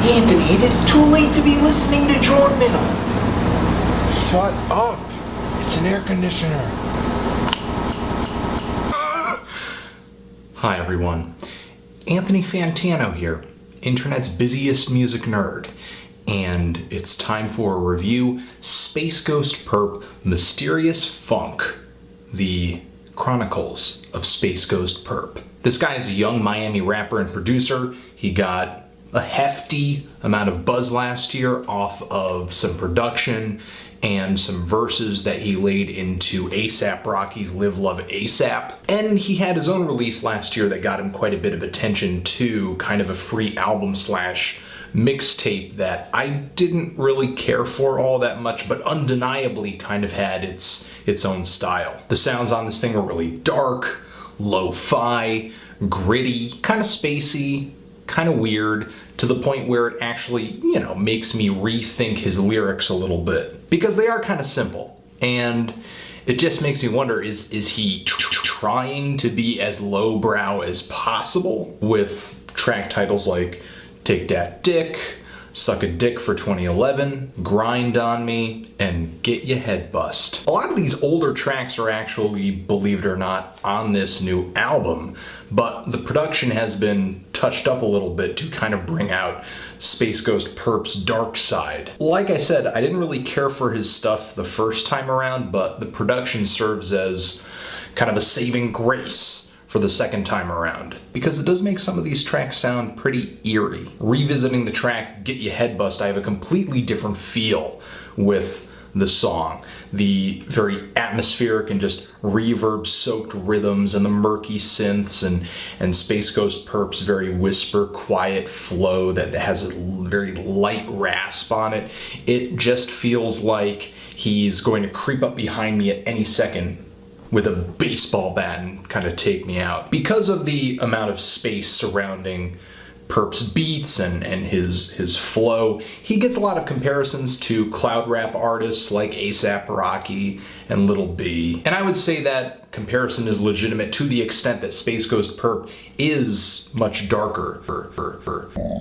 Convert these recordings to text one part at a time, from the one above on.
Anthony, it is too late to be listening to drone metal. Shut up! It's an air conditioner. Hi everyone, Anthony Fantano here, internet's busiest music nerd, and it's time for a review, SpaceGhostPurrp, Mysterious Phonk, the Chronicles of SpaceGhostPurrp. This guy is a young Miami rapper and producer. He got a hefty amount of buzz last year off of some production and some verses that he laid into A$AP Rocky's Live Love ASAP. And he had his own release last year that got him quite a bit of attention too, kind of a free album slash mixtape that I didn't really care for all that much, but undeniably kind of had its own style. The sounds on this thing were really dark, lo-fi, gritty, kind of spacey, kind of weird, to the point where it actually, makes me rethink his lyrics a little bit. Because they are kind of simple. And it just makes me wonder, is he trying to be as lowbrow as possible with track titles like Take That Dick, Suck a Dick for 2011, Grind on Me, and Get Ya Head Bust. A lot of these older tracks are actually, believe it or not, on this new album, but the production has been touched up a little bit to kind of bring out SpaceGhostPurrp's dark side. Like I said, I didn't really care for his stuff the first time around, but the production serves as kind of a saving grace for the second time around, because it does make some of these tracks sound pretty eerie. Revisiting the track Get Ya Head Bust, I have a completely different feel with the song. The very atmospheric and just reverb-soaked rhythms and the murky synths and SpaceGhostPurrp's very whisper, quiet flow that has a very light rasp on it. It just feels like he's going to creep up behind me at any second with a baseball bat and kind of take me out. Because of the amount of space surrounding Purrp's beats and his flow, he gets a lot of comparisons to cloud rap artists like A$AP Rocky and Lil B. And I would say that comparison is legitimate to the extent that SpaceGhostPurrp is much darker.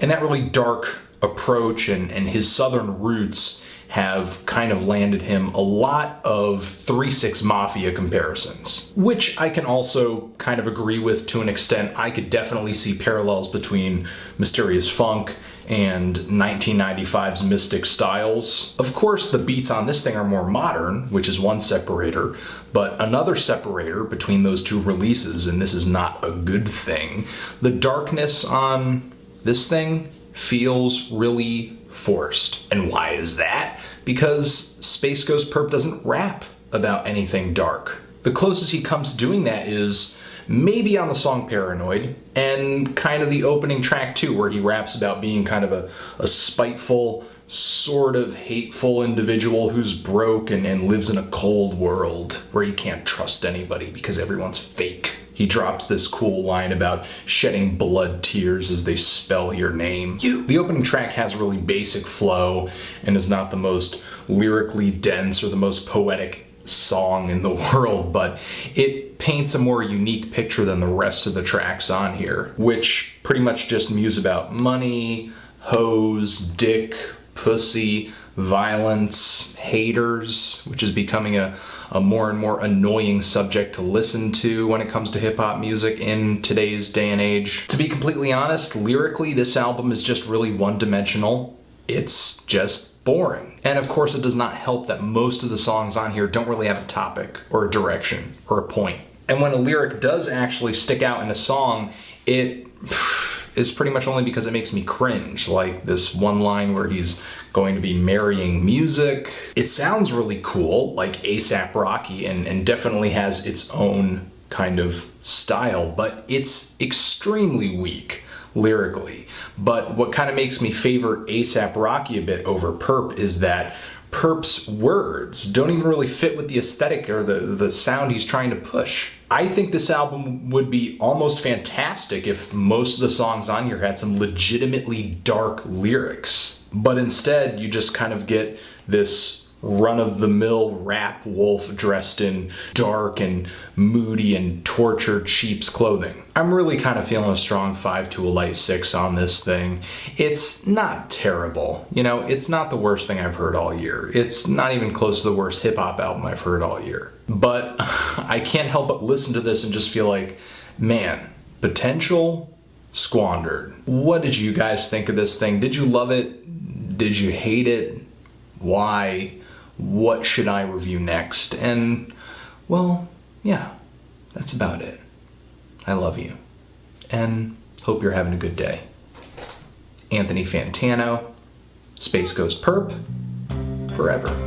And that really dark approach and his southern roots have kind of landed him a lot of 3-6 Mafia comparisons, which I can also kind of agree with to an extent. I could definitely see parallels between Mysterious Phonk and 1995's Mystic Styles. Of course, the beats on this thing are more modern, which is one separator, but another separator between those two releases, and this is not a good thing, the darkness on this thing feels really forced. And why is that? Because SpaceGhostPurrp doesn't rap about anything dark. The closest he comes to doing that is maybe on the song Paranoid, and kind of the opening track too, where he raps about being kind of a spiteful, sort of hateful individual who's broke and lives in a cold world where he can't trust anybody because everyone's fake. He drops this cool line about shedding blood tears as they spell your name. You. The opening track has a really basic flow and is not the most lyrically dense or the most poetic song in the world, but it paints a more unique picture than the rest of the tracks on here, which pretty much just muse about money, hoes, dick, pussy, violence, haters, which is becoming a more and more annoying subject to listen to when it comes to hip-hop music in today's day and age. To be completely honest, lyrically, this album is just really one-dimensional. It's just boring. And of course, it does not help that most of the songs on here don't really have a topic or a direction or a point. And when a lyric does actually stick out in a song, it is pretty much only because it makes me cringe, like this one line where he's going to be marrying music. It sounds really cool, like A$AP Rocky, and definitely has its own kind of style, but it's extremely weak lyrically. But what kind of makes me favor A$AP Rocky a bit over Purrp is that Purrp's words don't even really fit with the aesthetic or the sound he's trying to push. I think this album would be almost fantastic if most of the songs on here had some legitimately dark lyrics. But instead, you just kind of get this run-of-the-mill rap wolf dressed in dark and moody and tortured sheep's clothing. I'm really kind of feeling a strong 5 to a light 6 on this thing. It's not terrible. You know, it's not the worst thing I've heard all year. It's not even close to the worst hip-hop album I've heard all year. But I can't help but listen to this and just feel like, man, potential squandered. What did you guys think of this thing? Did you love it? Did you hate it? Why? What should I review next? And, well, yeah, that's about it. I love you. And hope you're having a good day. Anthony Fantano, SpaceGhostPurrp, forever.